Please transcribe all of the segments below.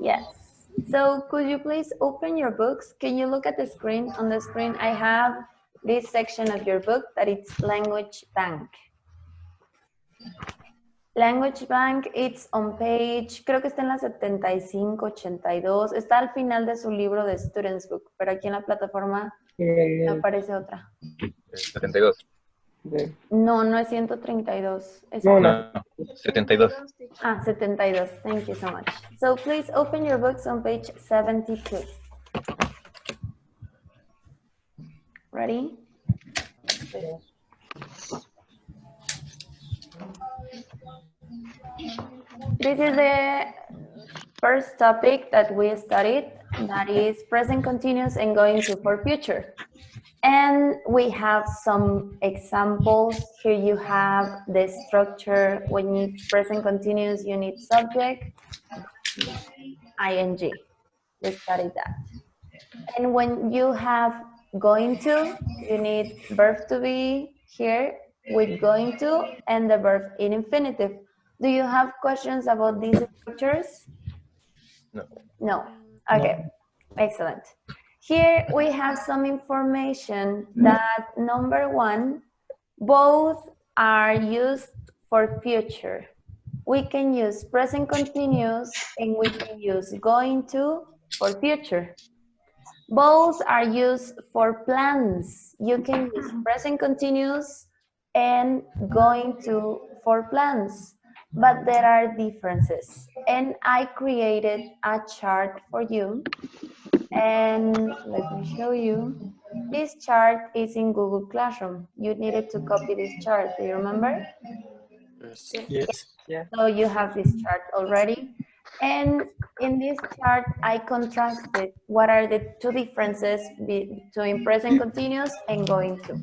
Yes. So could you please open your books? Can you look at the screen? On the screen, I have this section of your book that it's Language Bank. Language Bank, it's on page, creo que está en la 75, 82. Está al final de su libro de Students Book, pero aquí en la plataforma me aparece otra. 72. No, no es 132. Es No, 72. Ah, 72. Thank you so much. So please open your books on page 72. Ready? This is the first topic that we studied, that is present continuous and going to for future. And we have some examples. Here you have the structure. When you present continuous, you need subject, ing. We studied that. And when you have going to, you need verb to be here with going to and the verb in infinitive. Do you have questions about these structures? No. No. Okay. Excellent. Here we have some information that number one, both are used for future. We can use present continuous and we can use going to for future. Both are used for plans. You can use present continuous and going to for plans, but there are differences. And I created a chart for you. And let me show you. This chart is in Google Classroom. You needed to copy this chart. Do you remember? Yes. So you have this chart already. And in this chart, I contrasted what are the two differences between present continuous and going to.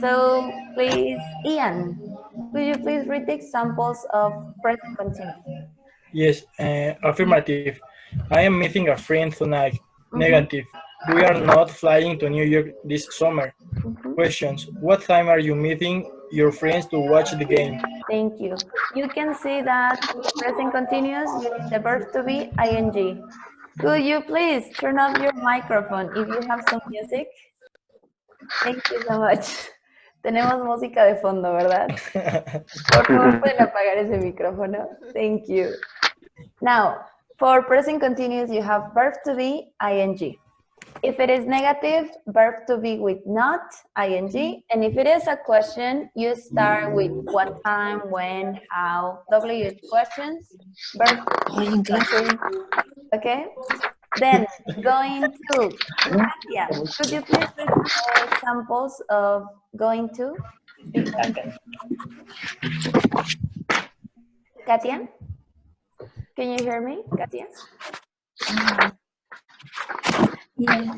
So please, Ian, could you please read the examples of present continuous? Yes, affirmative. I am meeting a friend tonight. Negative. We are not flying to New York this summer. Questions. What time are you meeting your friends to watch the game? Thank you. You can see that present continuous, you need the verb to be ing. Could you please turn off your microphone if you have some music? Thank you so much. Tenemos música de fondo, ¿verdad? Por favor, pueden apagar ese micrófono. Thank you. Now, for present continuous, you have verb to be ing. If it is negative, verb to be with not, ing. And if it is a question, you start with what time, when, how, WH questions, verb to be. Okay? Then, going to. Katia, could you please read the examples of going to? Katia? Can you hear me, Katia? Yes.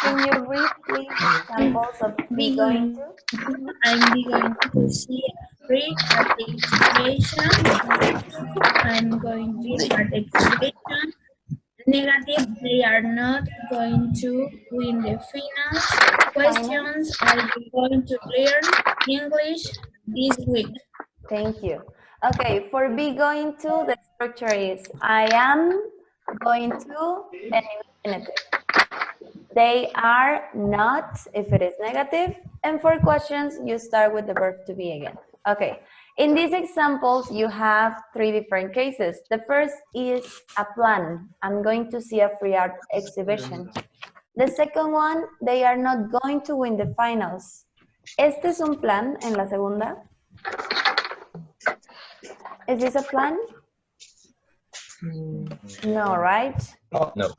Can you read please examples of be going to? I'm going to see a free participation. I'm going to participation. Negative, they are not going to win the finals. Questions, are you going to learn English this week? Thank you. Okay, for be going to, the structure is I am going to and infinitive. They are not if it is negative. And for questions, you start with the verb to be again. Okay, in these examples, you have three different cases. The first is a plan. I'm going to see a free art exhibition. The second one, they are not going to win the finals. Este es un plan en la segunda. Is this a plan? No, right? No.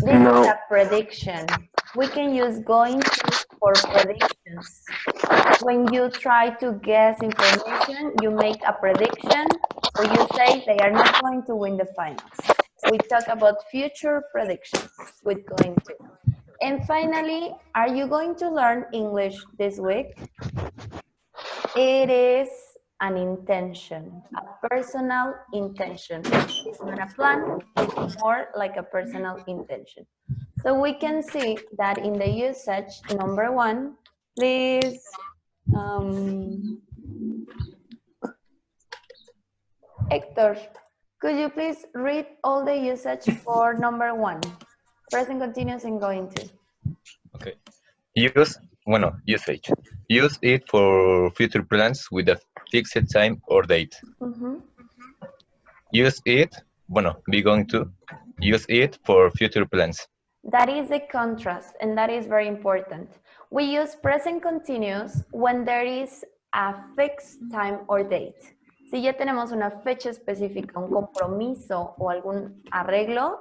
This is a prediction. We can use going to for predictions. When you try to guess information, you make a prediction, or you say they are not going to win the finals. We talk about future predictions with going to. And finally, are you going to learn English this week? It is an intention, a personal intention. It's not a plan, it's more like a personal intention. So we can see that in the usage, number one, please, Hector, Could you please read all the usage for number 1? Present continuous and going to. Okay. Usage. Use it for future plans with a fixed time or date. Mhm. Use it, be going to. Use it for future plans. That is the contrast, and that is very important. We use present continuous when there is a fixed time or date. Si ya tenemos una fecha específica, un compromiso o algún arreglo,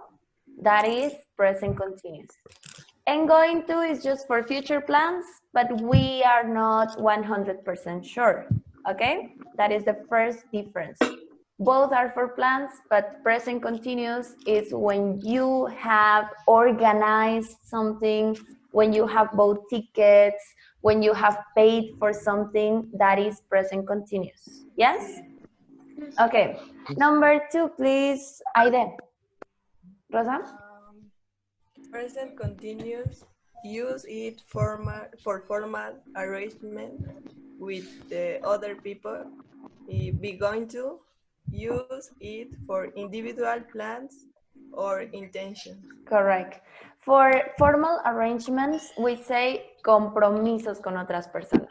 that is present continuous. And going to is just for future plans, but we are not 100% sure, okay? That is the first difference. Both are for plans, but present continuous is when you have organized something, when you have bought tickets, when you have paid for something, that is present continuous. Yes? Okay. Number 2, please. Aide. Rosa? Present continuous, use it for formal arrangement with the other people. Be going to use it for individual plans or intentions. Correct. For formal arrangements, we say compromisos con otras personas.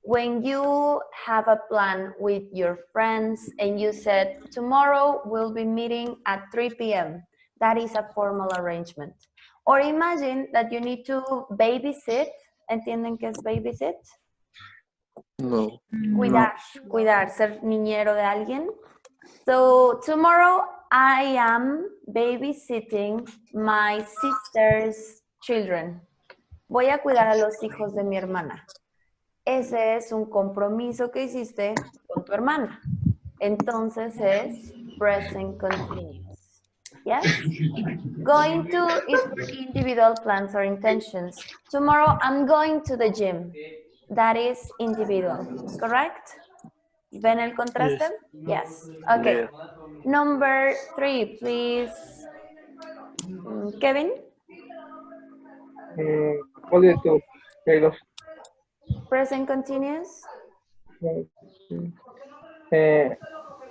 When you have a plan with your friends and you said, tomorrow we'll be meeting at 3 p.m., that is a formal arrangement. Or imagine that you need to babysit. ¿Entienden qué es babysit? No. Cuidar, ser niñero de alguien. So tomorrow I am babysitting my sister's children. Voy a cuidar a los hijos de mi hermana. Ese es un compromiso que hiciste con tu hermana. Entonces es present continuous. Yes? Going to is for individual plans or intentions. Tomorrow I'm going to the gym. That is individual, correct? ¿Ven el contraste? Yes. Okay. Number 3, please. Kevin? ¿Cuál es tu? Los Present continuous?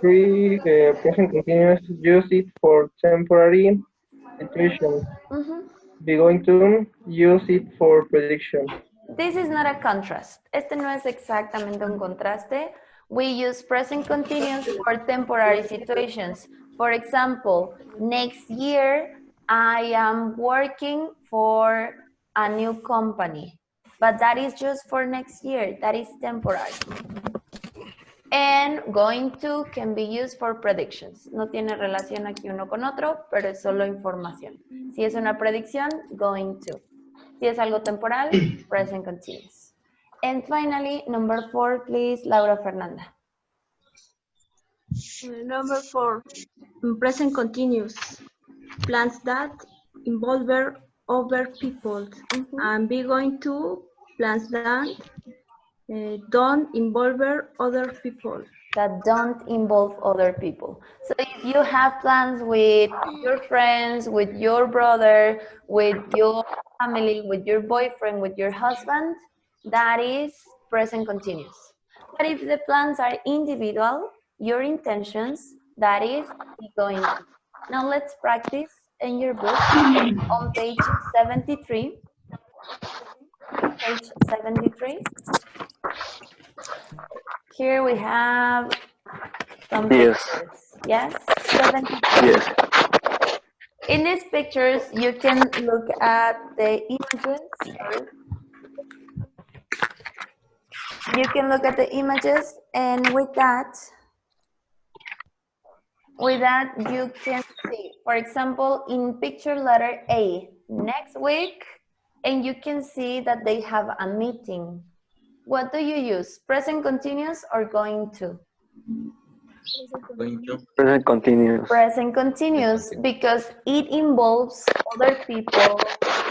present continuous, use it for temporary situations. Be going to use it for prediction. This is not a contrast. Este no es exactamente un contraste. We use present continuous for temporary situations. For example, next year I am working for a new company, but that is just for next year. That is temporary. And going to can be used for predictions. No tiene relación aquí uno con otro, pero es solo información. Si es una predicción, going to. Si es algo temporal, present continuous. And finally, number 4, please, Laura Fernanda. Number 4, present continuous. Plans that involve other people. And be going to plans that don't involve other people. That don't involve other people. So if you have plans with your friends, with your brother, with your family, with your boyfriend, with your husband, that is present continuous. But if the plans are individual, your intentions, that is going to. Now let's practice in your book on page 73. Page 73. Here we have some pictures. Yes? 73. Yes. In these pictures, you can look at the images. You can look at the images, and with that you can see, for example, in picture letter A, next week, and you can see that they have a meeting. What do you use? Present continuous or going to? Present continuous. Present continuous because it involves other people,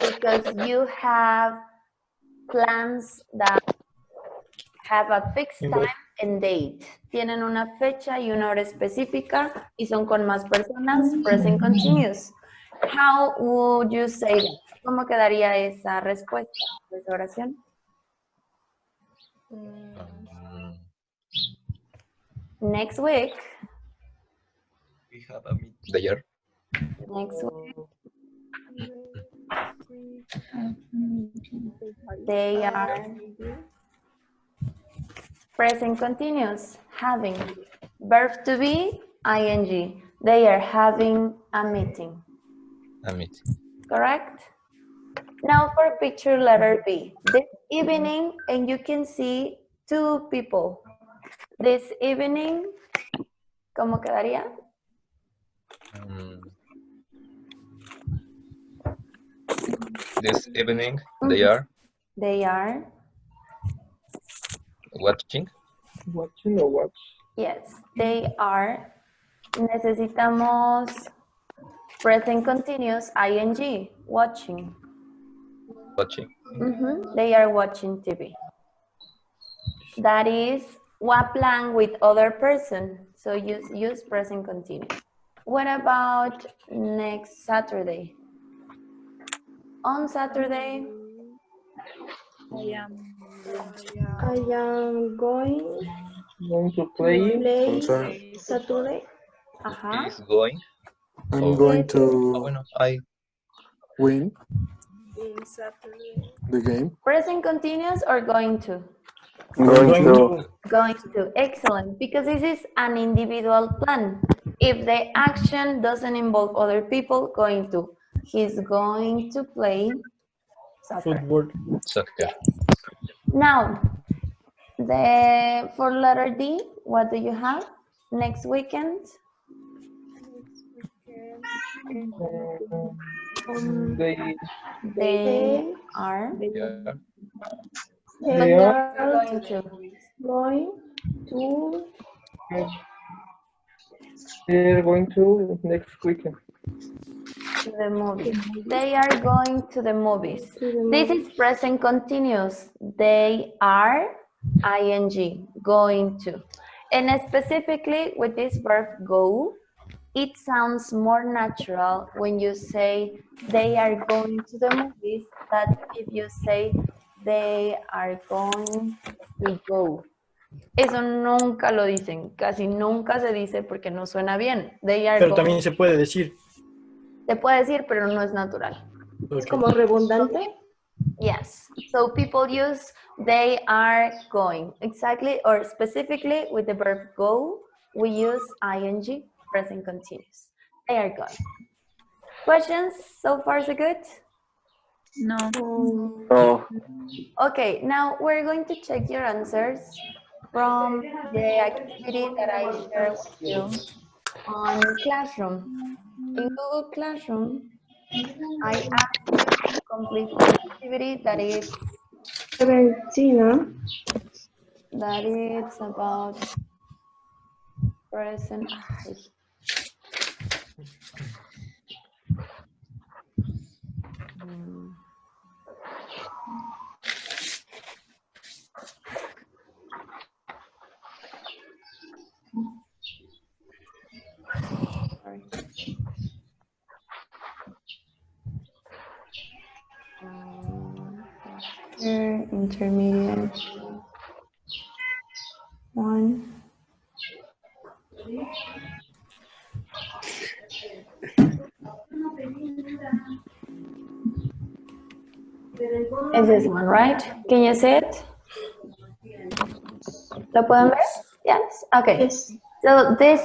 because you have plans that have a fixed time and date. Tienen una fecha y una hora específica y son con más personas. Present continuous. How would you say that? ¿Cómo quedaría esa respuesta, esa oración? Mm, Next week. We have a meeting. They are. Next week. They are. Present continuous, having. Verb to be, ing. They are having a meeting. A meeting. Correct? Now for picture letter B. This evening, and you can see two people. This evening, ¿cómo quedaría? This evening, they are They are, watching. Watching or watch? yes, they are. Necesitamos present continuous, ing, watching. Watching. They are watching TV. That is what plan with other person. So use present continuous. What about next Saturday? On Saturday, I am going to play. play Saturday. He's going. I'm going to bueno, I win In Saturday. the game. present continuous or going to? Going to. Going to, excellent, because this is an individual plan. If the action doesn't involve other people, going to. He's going to play soccer. Football. soccer. Now, for letter D, what do you have? Next weekend? They are Yeah. They are going to. they're going to next weekend. To the movies. They are going to the movies. This is present continuous. They are ing, going to. And specifically with this verb go, it sounds more natural when you say they are going to the movies than if you say they are going to go. Eso nunca lo dicen, casi nunca se dice porque no suena bien. They are Pero going. también se puede decir. Se puede decir, pero no es natural. Es como redundante. Yes. So people use they are going. Exactly or specifically with the verb go, we use ing, present continuous. They are going. Questions? So far so good? No. No. Okay, now we're going to check your answers from the activity that I shared with you on Classroom. In Google Classroom, I asked you to complete an activity that is 17, that is about present. Sorry. Intermediate 1. Is this one, right? Can you see it? ¿Lo pueden ver? Yes? Okay. Yes. So this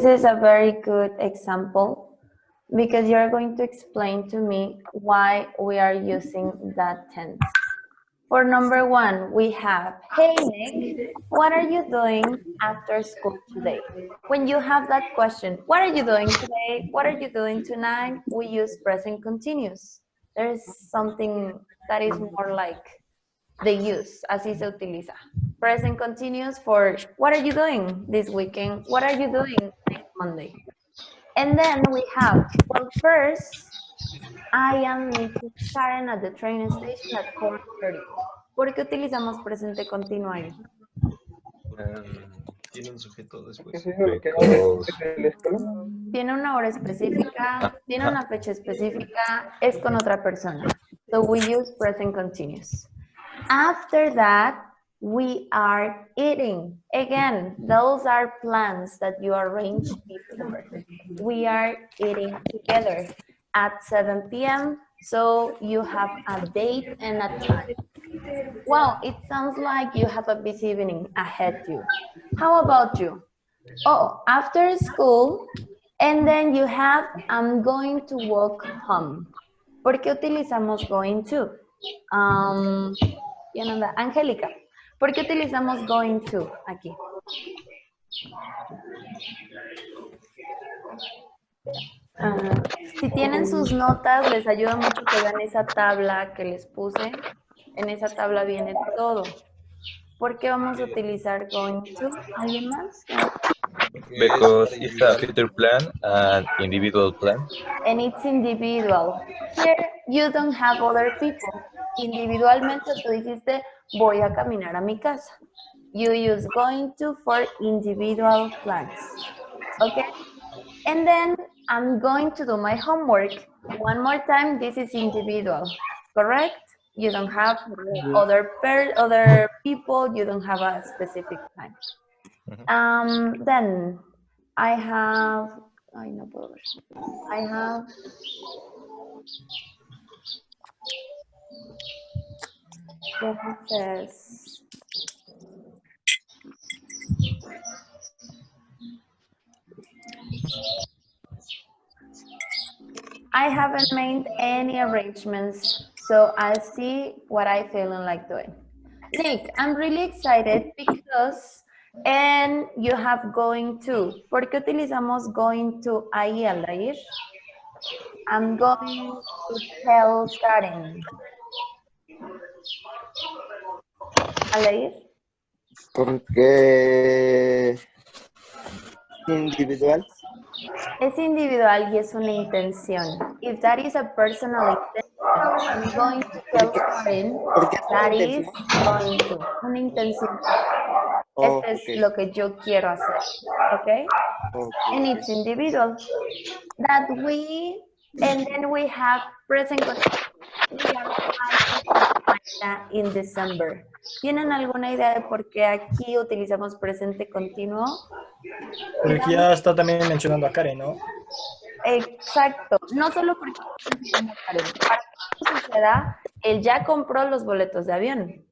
is a very good example because you're going to explain to me why we are using that tense. For number 1, we have, hey Nick, what are you doing after school today? When you have that question, what are you doing today? What are you doing tonight? We use present continuous. There's something that is more like the use, así se utiliza. Present continuous for what are you doing this weekend? What are you doing next Monday? And then we have, well, first, I am meeting Karen at the train station at 4:30. ¿Por qué utilizamos presente continuo ahí? Tiene un sujeto después. ¿Qué es lo que hace en la escuela? Tiene una hora específica, tiene una fecha específica, es con otra persona. So we use present continuous. After that, We are eating. Again, those are plans that you arrange before. We are eating together at 7 p.m. So you have a date and a time. Wow, it sounds like you have a busy evening ahead of you. How about you? Oh, after school, and then you have I'm going to walk home. ¿Por qué utilizamos going to? ¿Quién anda? Angélica. ¿Por qué utilizamos going to aquí? Si tienen sus notas, les ayuda mucho que vean esa tabla que les puse. En esa tabla viene todo. ¿Por qué vamos a utilizar going to? ¿Alguien más? Because it's a future plan and individual plan. And it's individual. Here you don't have other people. Individualmente tú dijiste, voy a caminar a mi casa. You use going to for individual plans. Okay? And then I'm going to do my homework. One more time, this is individual, correct? You don't have other people, you don't have a specific time. Then I have, says, I haven't made any arrangements, so I'll see what I feeling like doing. Nick, I'm really excited because, and you have going to. ¿Por qué utilizamos going to ahí, Aldair? I'm going to tell Karen. Aldair? Porque individual. Es individual y es una intención. If that is a personal intention, I'm going to tell Karen that is going to. Una intención. Oh, Este es lo que yo quiero hacer. Okay? And it's individual. That we, and then we have present continuous. We are in December. ¿Tienen alguna idea de por qué aquí utilizamos presente continuo? Porque aquí ya está también mencionando a Karen, ¿no? Exacto. No solo porque para que suceda, él ya compró los boletos de avión.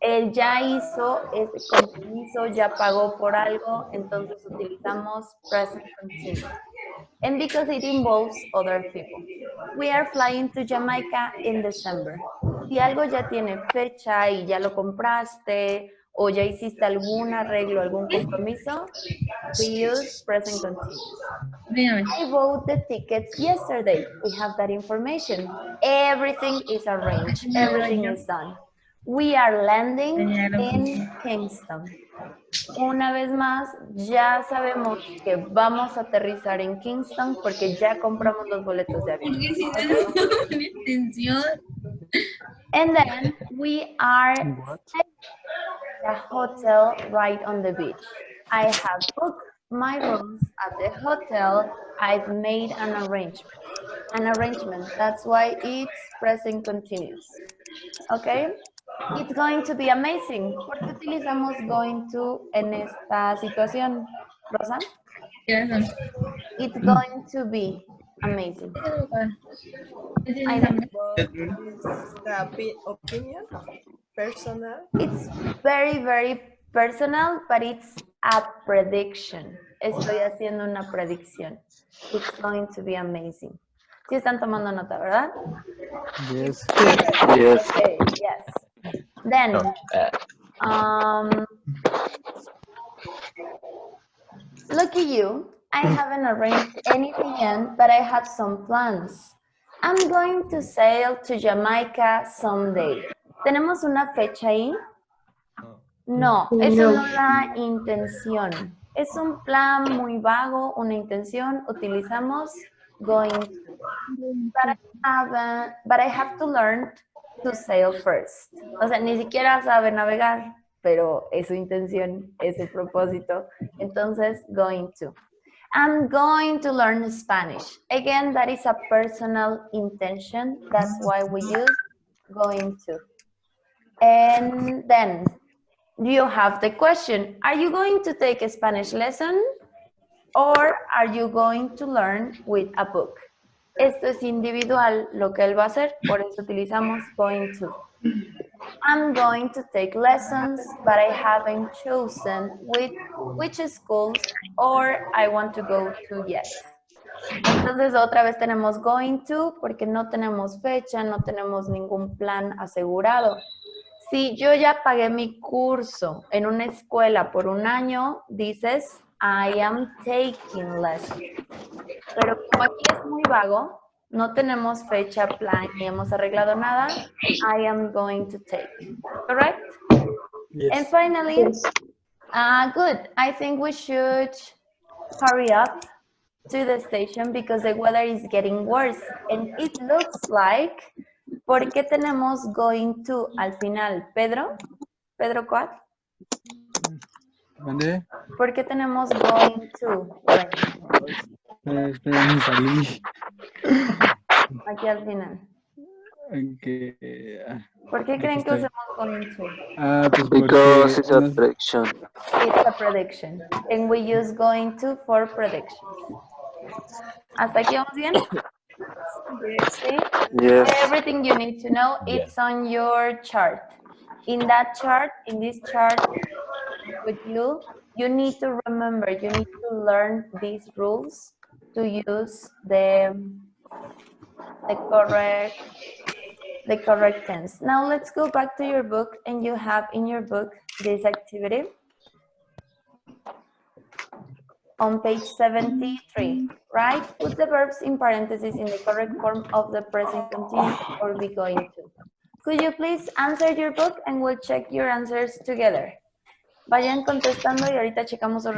Él ya hizo ese compromiso, ya pagó por algo, entonces utilizamos present continuous. And because it involves other people. We are flying to Jamaica in December. Si algo ya tiene fecha y ya lo compraste o ya hiciste algún arreglo, algún compromiso, we use present continuous. I bought the tickets yesterday. We have that information. Everything is arranged. Everything is done. We are landing in Kingston. Una vez más, ya sabemos que vamos a aterrizar en Kingston porque ya compramos los boletos de avión. And then we are at the hotel right on the beach. I have booked my rooms at the hotel. I've made an arrangement. That's why it's present continuous. Okay? It's going to be amazing. ¿Por qué utilizamos going to en esta situación, Rosa? It's going to be amazing. I don't know. The opinion, personal. It's very, very personal, but it's a prediction. Estoy haciendo una predicción. It's going to be amazing. Sí están tomando nota, ¿verdad? Yes. Yes. Okay, yes. Then, look at you. I haven't arranged anything yet, but I have some plans. I'm going to sail to Jamaica someday. ¿Tenemos una fecha ahí? No, es una intención. Es un plan muy vago, una intención. Utilizamos going to. But I have to learn to sail first. O sea, ni siquiera sabe navegar, pero es su intención, es su propósito. Entonces, going to. I'm going to learn Spanish. Again, that is a personal intention. That's why we use going to. And then, you have the question. Are you going to take a Spanish lesson or are you going to learn with a book? Esto es individual lo que él va a hacer, por eso utilizamos going to. I'm going to take lessons, but I haven't chosen which schools or I want to go to yet. Entonces otra vez tenemos going to porque no tenemos fecha, no tenemos ningún plan asegurado. Si yo ya pagué mi curso en una escuela por un año, dices I am taking lessons. Pero como aquí es muy vago, no tenemos fecha, plan, ni hemos arreglado nada, I am going to take. Correct? Yes. And finally, good. I think we should hurry up to the station because the weather is getting worse. And it looks like, ¿por qué tenemos going to al final? Pedro? Pedro Coat? ¿Dónde? ¿Por qué tenemos going to? Espera, salí. Aquí al final. Que, ¿Por qué aquí creen que estoy. usamos going to? Pues Because it's a no- prediction. It's a prediction. And we use going to for prediction. ¿Hasta aquí vamos bien? Sí. Yes. Everything you need to know, it's on your chart. In that chart, in this chart with you, you need to remember, you need to learn these rules to use the correct tense. Now let's go back to your book and you have in your book this activity on page 73, right? Put the verbs in parentheses in the correct form of the present continuous or be going to. Could you please answer your book and we'll check your answers together? Vayan contestando y ahorita checamos sus